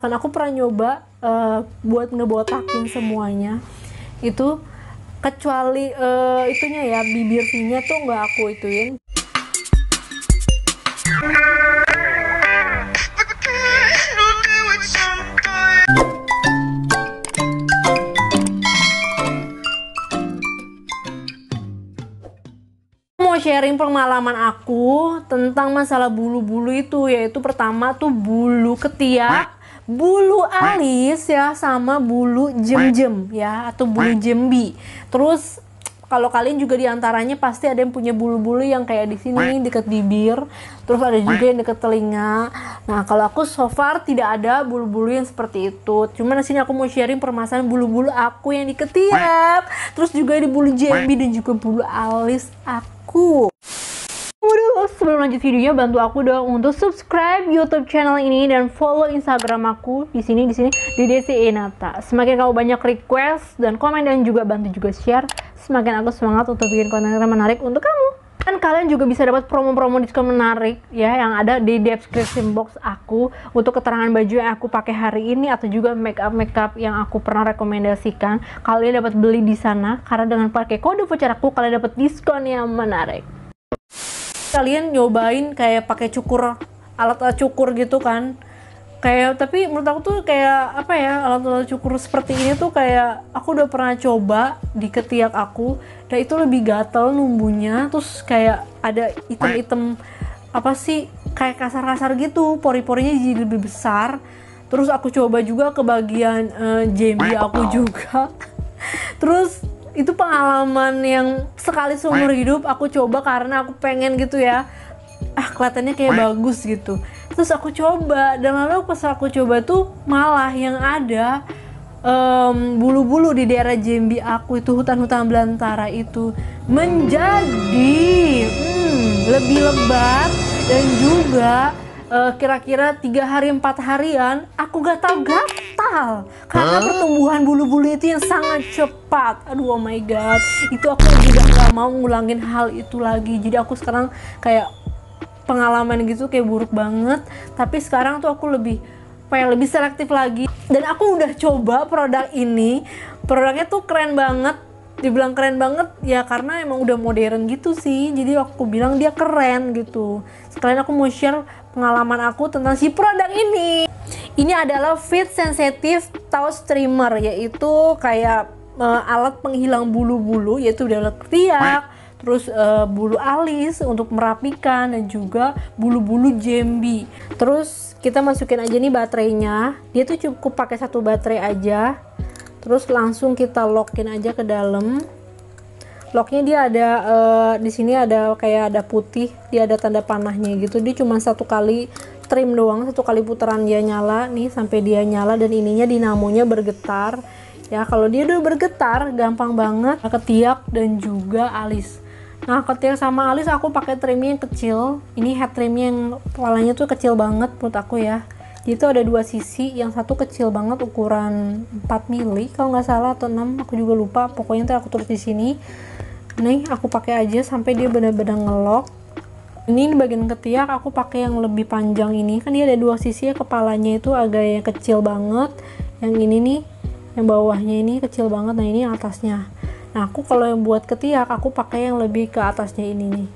Kan aku pernah nyoba buat ngebotakin semuanya itu, kecuali itunya ya, bibir V-nya tuh nggak aku ituin. Mau sharing pengalaman aku tentang masalah bulu-bulu itu, yaitu pertama tuh bulu ketiak, bulu alis ya, sama bulu jem-jem ya, atau bulu jembi. Terus kalau kalian juga diantaranya pasti ada yang punya bulu-bulu yang kayak di sini deket bibir, terus ada juga yang deket telinga. Nah kalau aku so far tidak ada bulu-bulu yang seperti itu. Cuman di sini aku mau sharing permasalahan bulu-bulu aku yang di ketiak, terus juga di bulu jembi dan juga bulu alis aku. Sebelum lanjut videonya, bantu aku dong untuk subscribe YouTube channel ini dan follow Instagram aku di sini di Desi Enata. Semakin kamu banyak request dan komen dan juga bantu juga share, semakin aku semangat untuk bikin konten menarik untuk kamu. Dan kalian juga bisa dapat promo-promo diskon menarik ya yang ada di description box aku untuk keterangan baju yang aku pakai hari ini atau juga makeup yang aku pernah rekomendasikan. Kalian dapat beli di sana karena dengan pakai kode voucher aku kalian dapat diskon yang menarik. Kalian nyobain kayak pakai cukur, alat cukur gitu kan, kayak, tapi menurut aku tuh kayak apa ya, alat cukur seperti ini tuh kayak aku udah pernah coba di ketiak aku dan itu lebih gatel numbunya, terus kayak ada item-item apa sih, kayak kasar-kasar gitu, pori-porinya jadi lebih besar. Terus aku coba juga ke bagian jembi aku juga. Terus itu pengalaman yang sekali seumur hidup aku coba karena aku pengen gitu ya, kelihatannya kayak bagus gitu. Terus aku coba dan lalu pas aku coba tuh malah yang ada bulu-bulu di daerah jembi aku itu, hutan-hutan belantara itu menjadi lebih lebat dan juga kira-kira 3 hari 4 harian aku gatal-gatal karena pertumbuhan bulu-bulu itu yang sangat cepat. Aduh, oh my god, itu aku juga gak mau ngulangin hal itu lagi. Jadi aku sekarang kayak pengalaman gitu kayak buruk banget, tapi sekarang tuh aku lebih selektif lagi. Dan aku udah coba produk ini, produknya tuh keren banget. Dibilang keren banget ya karena emang udah modern gitu sih, jadi aku bilang dia keren gitu. Sekalian aku mau share pengalaman aku tentang si produk ini. Ini adalah Fit Sensitive Touch Trimmer, yaitu kayak alat penghilang bulu-bulu, yaitu dari ketiak, terus bulu alis untuk merapikan dan juga bulu-bulu jembi. Terus kita masukin aja nih baterainya, dia tuh cukup pakai 1 baterai aja. Terus langsung kita lockin aja ke dalam. Locknya dia ada di sini ada kayak ada putih, dia ada tanda panahnya gitu. Dia cuma 1 kali trim doang, 1 kali putaran dia nyala nih sampai dia nyala, dan ininya dinamonya bergetar. Ya kalau dia udah bergetar gampang banget ketiak dan juga alis. Nah ketiak sama alis aku pakai trimnya yang kecil. Ini head trimnya yang kepalanya tuh kecil banget menurut aku ya. Itu ada 2 sisi, yang satu kecil banget ukuran 4 mili kalau nggak salah atau 6, aku juga lupa, pokoknya ntar aku tulis di sini. Nih aku pakai aja sampai dia benar-benar ngelok. Ini di bagian ketiak aku pakai yang lebih panjang ini, kan dia ada 2 sisi ya, kepalanya itu agak yang kecil banget. Yang ini nih, yang bawahnya ini kecil banget, nah ini yang atasnya. Nah aku kalau yang buat ketiak aku pakai yang lebih ke atasnya ini nih.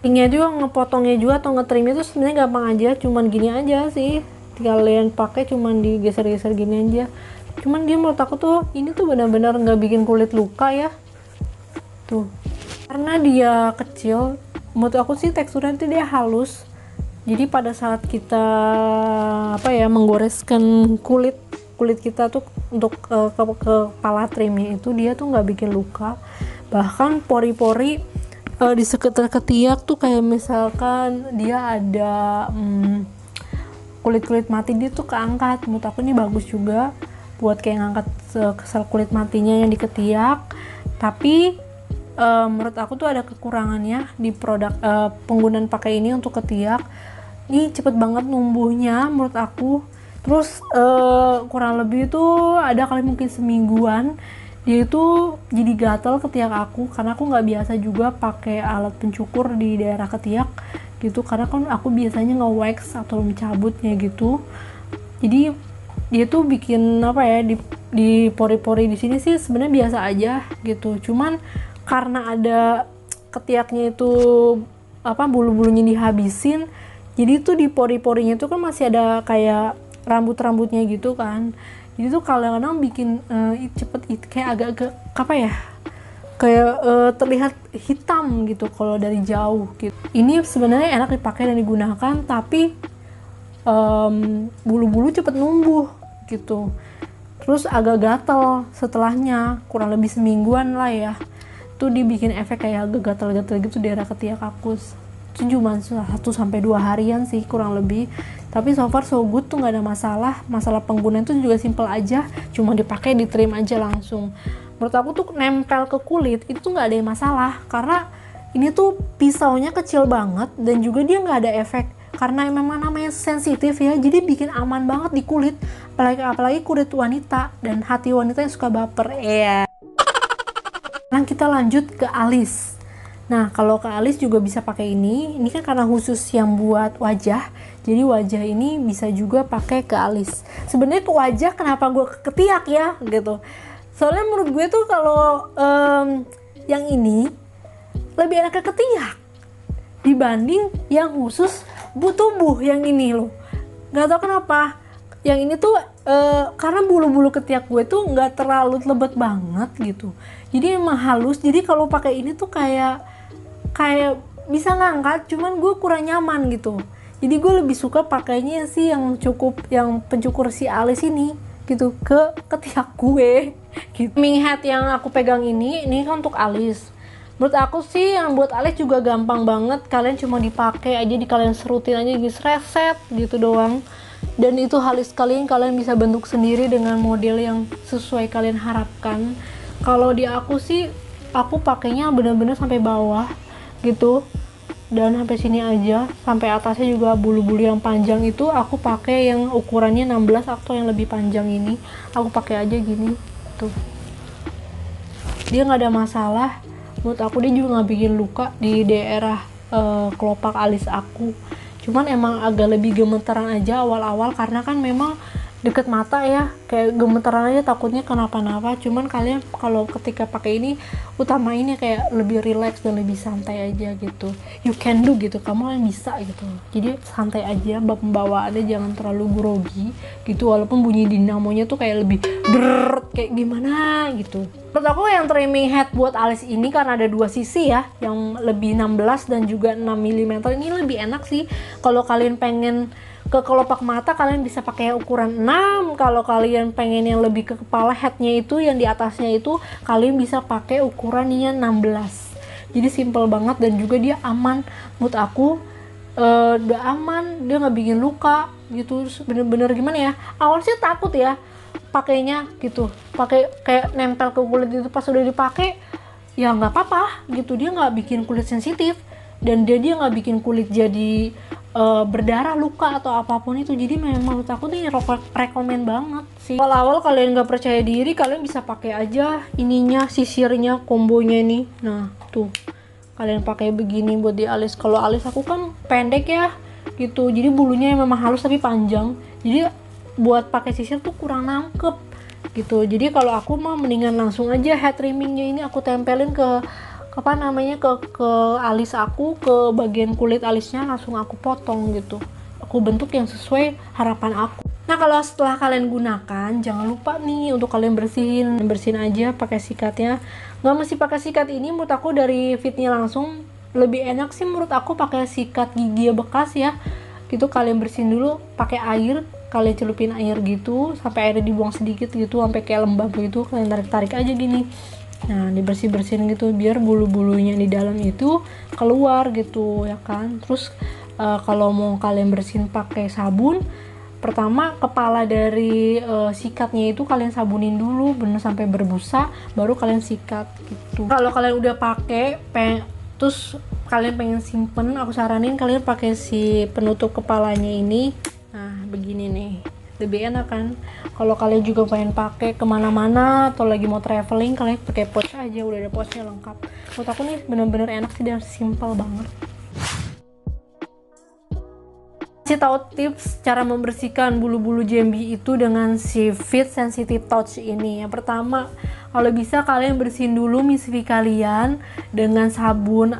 Tingnya juga ngepotongnya juga atau ngetrimnya itu sebenarnya gampang aja, cuman gini aja sih. Kalian pakai cuman digeser-geser gini aja. Cuman dia menurut aku tuh ini tuh benar-benar nggak bikin kulit luka ya. Tuh. Karena dia kecil, menurut aku sih teksturnya tuh dia halus. Jadi pada saat kita menggoreskan kulit kita tuh untuk ke kepala trimnya itu, dia tuh nggak bikin luka. Bahkan pori-pori di sekitar ketiak tuh kayak misalkan dia ada kulit mati, dia tuh keangkat. Menurut aku ini bagus juga buat kayak ngangkat sel kulit matinya yang di ketiak. Tapi menurut aku tuh ada kekurangannya di produk penggunaan pakai ini untuk ketiak. Ini cepet banget numbuhnya menurut aku. Terus kurang lebih tuh ada kali mungkin semingguan dia itu jadi gatal ketiak aku, karena aku nggak biasa juga pakai alat pencukur di daerah ketiak gitu, karena kan aku biasanya nge-wax atau mencabutnya gitu. Jadi dia tuh bikin apa ya, di pori-pori di sini sih sebenarnya biasa aja gitu, cuman karena ada ketiaknya itu apa, bulu-bulunya dihabisin, jadi tuh di pori-porinya tuh kan masih ada kayak rambut-rambutnya gitu kan, jadi tuh kadang-kadang bikin kayak agak-agak apa ya, kayak terlihat hitam gitu kalau dari jauh gitu. Ini sebenarnya enak dipakai dan digunakan, tapi bulu-bulu cepet numbuh gitu, terus agak gatel setelahnya, kurang lebih semingguan lah ya, tuh dibikin efek kayak agak gatel-gatel gitu di daerah ketiak aku. Itu cuma 1-2 harian sih kurang lebih, tapi so far so good tuh nggak ada masalah. Masalah penggunaan tuh juga simple aja, cuma dipakai di trim aja langsung. Menurut aku tuh nempel ke kulit itu tuh nggak ada yang masalah, karena ini tuh pisaunya kecil banget dan juga dia nggak ada efek, karena memang namanya sensitif ya, jadi bikin aman banget di kulit, apalagi kulit wanita dan hati wanita yang suka baper ya. Sekarang kita lanjut ke alis. Nah, kalau ke alis juga bisa pakai ini kan karena khusus yang buat wajah, jadi wajah ini bisa juga pakai ke alis. Sebenarnya ke wajah kenapa gue ke ketiak ya gitu, soalnya menurut gue tuh kalau yang ini lebih enak ke ketiak dibanding yang khusus buat tubuh yang ini loh. Nggak tahu kenapa yang ini tuh karena bulu-bulu ketiak gue tuh nggak terlalu lebat banget gitu, jadi emang halus, jadi kalau pakai ini tuh kayak bisa ngangkat, cuman gue kurang nyaman gitu. Jadi gue lebih suka pakainya sih yang cukup, yang pencukur si alis ini gitu ke ketiak gue gitu. Ming head yang aku pegang ini kan untuk alis. Menurut aku sih yang buat alis juga gampang banget, kalian cuma dipakai aja, kalian serutin aja di reset gitu doang, dan itu halus kalian bisa bentuk sendiri dengan model yang sesuai kalian harapkan. Kalau di aku sih, aku pakainya bener-bener sampai bawah gitu, dan sampai sini aja, sampai atasnya juga bulu-bulu yang panjang itu aku pakai yang ukurannya 16 atau yang lebih panjang ini, aku pakai aja gini tuh, dia nggak ada masalah. Menurut aku dia juga nggak bikin luka di daerah kelopak alis aku, cuman emang agak lebih gemeteran aja awal-awal karena kan memang deket mata ya, kayak gemeteran aja, takutnya kenapa-napa. Cuman kalian kalau ketika pakai ini utamain ya kayak lebih relax dan lebih santai aja gitu, you can do gitu, kamu yang bisa gitu, jadi santai aja, pembawaannya jangan terlalu grogi gitu, walaupun bunyi dinamonya tuh kayak lebih kayak gimana gitu. Menurut aku yang trimming head buat alis ini karena ada 2 sisi ya, yang lebih 16 dan juga 6 mm, ini lebih enak sih. Kalau kalian pengen ke kelopak mata kalian bisa pakai ukuran 6, kalau kalian pengen yang lebih ke kepala headnya itu yang di atasnya itu kalian bisa pakai ukuran yang 16. Jadi simple banget dan juga dia aman. Menurut aku udah aman, dia nggak bikin luka gitu. Bener-bener gimana ya, awal sih takut ya pakainya gitu, pakai kayak nempel ke kulit itu, pas udah dipakai ya nggak apa-apa gitu, dia nggak bikin kulit sensitif dan dia nggak bikin kulit jadi berdarah, luka atau apapun itu. Jadi memang menurut aku tuh ini rekomen banget sih. Awal-awal kalian nggak percaya diri, kalian bisa pakai aja ininya, sisirnya, kombonya ini. Nah tuh kalian pakai begini buat di alis. Kalau alis aku kan pendek ya gitu, jadi bulunya memang halus tapi panjang, jadi buat pakai sisir tuh kurang nangkep gitu. Jadi kalau aku mah mendingan langsung aja head trimmingnya ini aku tempelin ke apa namanya, ke alis aku, ke bagian kulit alisnya, langsung aku potong gitu, aku bentuk yang sesuai harapan aku. Nah kalau setelah kalian gunakan, jangan lupa nih untuk kalian bersihin aja pakai sikatnya. Nggak mesti pakai sikat ini, menurut aku dari fitnya langsung lebih enak sih menurut aku pakai sikat gigi bekas ya gitu. Kalian bersihin dulu pakai air, kalian celupin air gitu sampai airnya dibuang sedikit gitu, sampai kayak lembab gitu, kalian tarik aja gini. Nah dibersih-bersihin gitu biar bulu-bulunya di dalam itu keluar gitu ya kan. Terus kalau mau kalian bersihin pakai sabun, pertama kepala dari sikatnya itu kalian sabunin dulu bener sampai berbusa, baru kalian sikat gitu. Kalau kalian udah pakai terus kalian pengen simpen, aku saranin kalian pakai si penutup kepalanya ini. Nah begini nih, lebih enak kan. Kalau kalian juga pengen pakai kemana-mana atau lagi mau traveling, kalian pakai pouch aja, udah ada pouchnya lengkap. Menurut aku nih bener-bener enak sih dan simple banget. Kasih tahu tips cara membersihkan bulu-bulu JMB itu dengan si Fit Sensitive Touch ini. Yang pertama, kalau bisa kalian bersihin dulu misfi kalian dengan sabun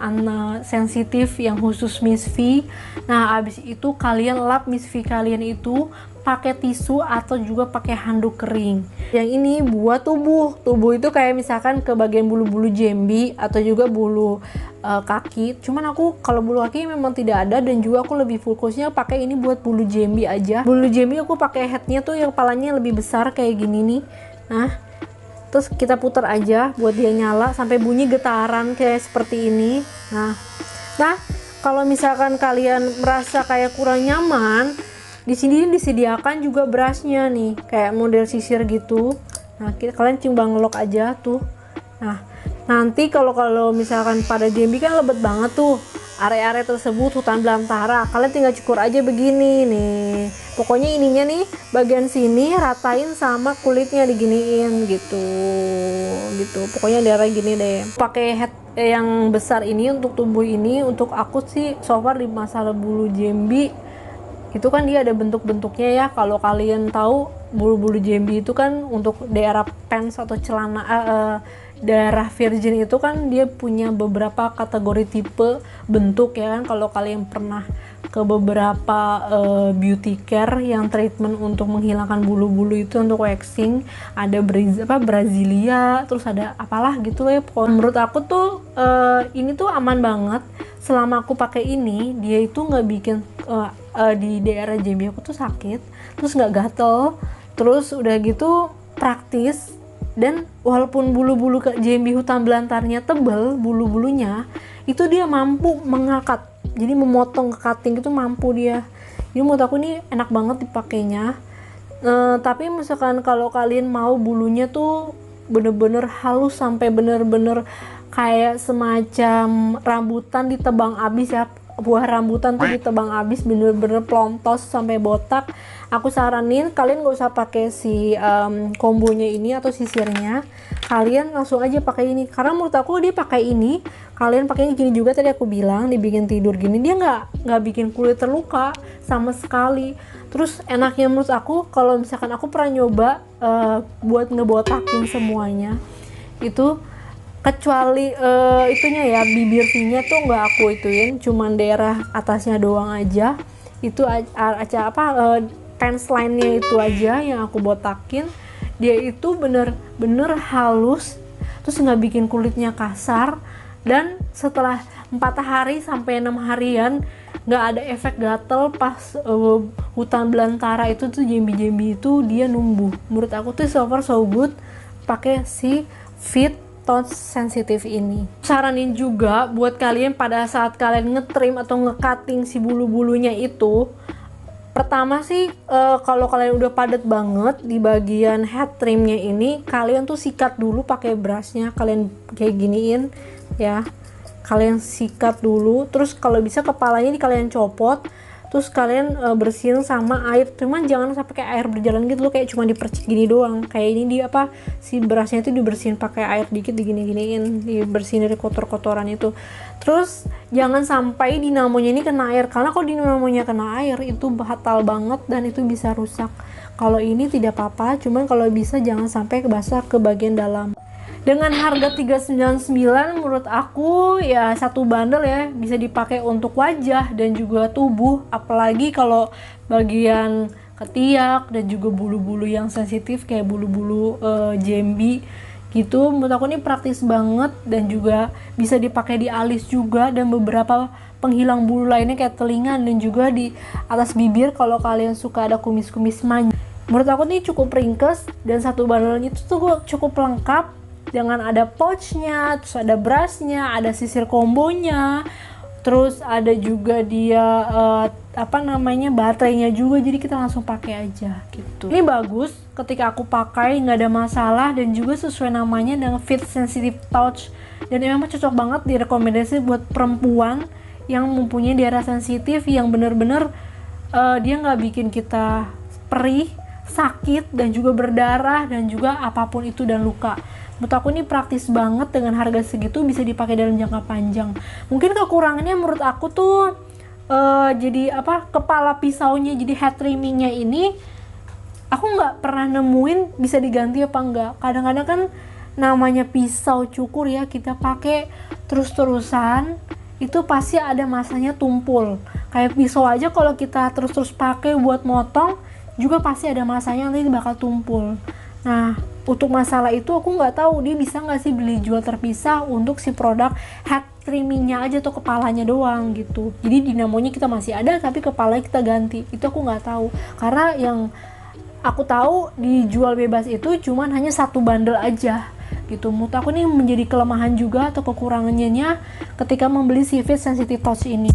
sensitif yang khusus misfi. Nah, abis itu kalian lap misfi kalian itu pakai tisu atau juga pakai handuk kering. Yang ini buat tubuh itu kayak misalkan ke bagian bulu-bulu JMB atau juga bulu kaki. Cuman aku kalau bulu kaki memang tidak ada, dan juga aku lebih fokusnya pakai ini buat bulu JMB aja. Bulu JMB aku pakai headnya tuh yang kepalanya lebih besar kayak gini nih. Nah, terus kita putar aja buat dia nyala sampai bunyi getaran kayak seperti ini. Nah, kalau misalkan kalian merasa kayak kurang nyaman, di sini disediakan juga brushnya nih, kayak model sisir gitu. Nah, kalian tinggal ngelok aja tuh. Nah, nanti kalau misalkan pada JMB kan lebet banget tuh area-area tersebut, hutan belantara, kalian tinggal cukur aja begini nih. Pokoknya ininya nih bagian sini ratain sama kulitnya diginiin gitu. Pokoknya daerah gini deh. Pakai head yang besar ini untuk tubuh ini. Untuk aku sih so far di masalah bulu JMB itu kan dia ada bentuk-bentuknya ya. Kalau kalian tahu bulu-bulu JMB itu kan untuk daerah pants atau celana daerah virgin itu kan dia punya beberapa kategori tipe bentuk ya kan. Kalau kalian pernah ke beberapa beauty care yang treatment untuk menghilangkan bulu-bulu itu untuk waxing, ada Brasilia, terus ada apalah gitu ya. Menurut aku tuh ini tuh aman banget. Selama aku pakai ini, dia itu nggak bikin di daerah JMB aku tuh sakit, terus nggak gatel, terus udah gitu praktis. Dan walaupun bulu-bulu ke JMB hutan belantarnya tebal bulu-bulunya, itu dia mampu mengakat, jadi memotong ke cutting itu mampu dia. Jadi menurut aku ini enak banget dipakainya. Tapi misalkan kalau kalian mau bulunya tuh bener-bener halus sampai bener-bener kayak semacam rambutan ditebang abis ya, buah rambutan tuh ditebang abis bener-bener plontos sampai botak, aku saranin kalian gak usah pakai si kombonya ini atau sisirnya, kalian langsung aja pakai ini. Karena menurut aku dia pakai ini, kalian pakai ini gini juga tadi aku bilang dibikin tidur gini, dia nggak bikin kulit terluka sama sekali. Terus enaknya menurut aku kalau misalkan aku pernah nyoba buat ngebotakin semuanya itu, kecuali itunya ya, bibir V-nya tuh nggak aku ituin, cuman daerah atasnya doang aja. Itu pants line-nya itu aja yang aku botakin. Dia itu bener-bener halus, terus nggak bikin kulitnya kasar. Dan setelah 4 hari sampai 6 harian nggak ada efek gatel pas hutan belantara itu tuh JMB itu dia numbuh. Menurut aku tuh so far so good pakai si Fit Touch Sensitive ini. Saranin juga buat kalian pada saat kalian ngetrim atau ngecutting si bulu-bulunya itu, pertama sih kalau kalian udah padat banget di bagian head trimnya ini, kalian tuh sikat dulu pakai brushnya, kalian kayak giniin ya, kalian sikat dulu. Terus kalau bisa kepalanya ini kalian copot, terus kalian bersihin sama air, cuman jangan sampai kayak air berjalan gitu loh, kayak cuma dipercik gini doang. Kayak ini dia si brushnya itu dibersihin pakai air dikit, digini-giniin, dibersihin dari kotor-kotoran itu. Terus jangan sampai dinamonya ini kena air, karena kalau dinamonya kena air itu batal banget dan itu bisa rusak. Kalau ini tidak apa-apa, cuman kalau bisa jangan sampai basah ke bagian dalam. Dengan harga 399 menurut aku ya satu bundle ya, bisa dipakai untuk wajah dan juga tubuh, apalagi kalau bagian ketiak dan juga bulu-bulu yang sensitif kayak bulu-bulu JMB gitu. Menurut aku ini praktis banget dan juga bisa dipakai di alis juga, dan beberapa penghilang bulu lainnya kayak telinga dan juga di atas bibir kalau kalian suka ada kumis-kumis manja. Menurut aku ini cukup ringkes, dan satu bundle itu tuh cukup lengkap dengan ada pouchnya, terus ada brushnya, ada sisir kombonya, terus ada juga dia baterainya juga, jadi kita langsung pakai aja gitu. Ini bagus, ketika aku pakai nggak ada masalah, dan juga sesuai namanya dengan Fit Sensitive Touch, dan memang cocok banget direkomendasi buat perempuan yang mempunyai daerah sensitif yang bener-bener dia nggak bikin kita perih, sakit, dan juga berdarah, dan juga apapun itu dan luka. Menurut aku ini praktis banget, dengan harga segitu bisa dipakai dalam jangka panjang. Mungkin kekurangannya menurut aku tuh jadi apa, kepala pisaunya jadi head trimmingnya ini aku nggak pernah nemuin bisa diganti apa enggak. Kadang-kadang kan namanya pisau cukur ya, kita pakai terus-terusan itu pasti ada masanya tumpul. Kayak pisau aja kalau kita terus-terus pakai buat motong juga pasti ada masanya nanti bakal tumpul. Nah, untuk masalah itu aku nggak tahu dia bisa nggak sih beli jual terpisah untuk si produk head trimmingnya aja tuh, kepalanya doang gitu. Jadi dinamonya kita masih ada tapi kepalanya kita ganti. Itu aku nggak tahu. Karena yang aku tahu dijual bebas itu cuman hanya satu bundle aja gitu. Menurut aku ini menjadi kelemahan juga atau kekurangannya ketika membeli si Fit Sensitive Touch ini.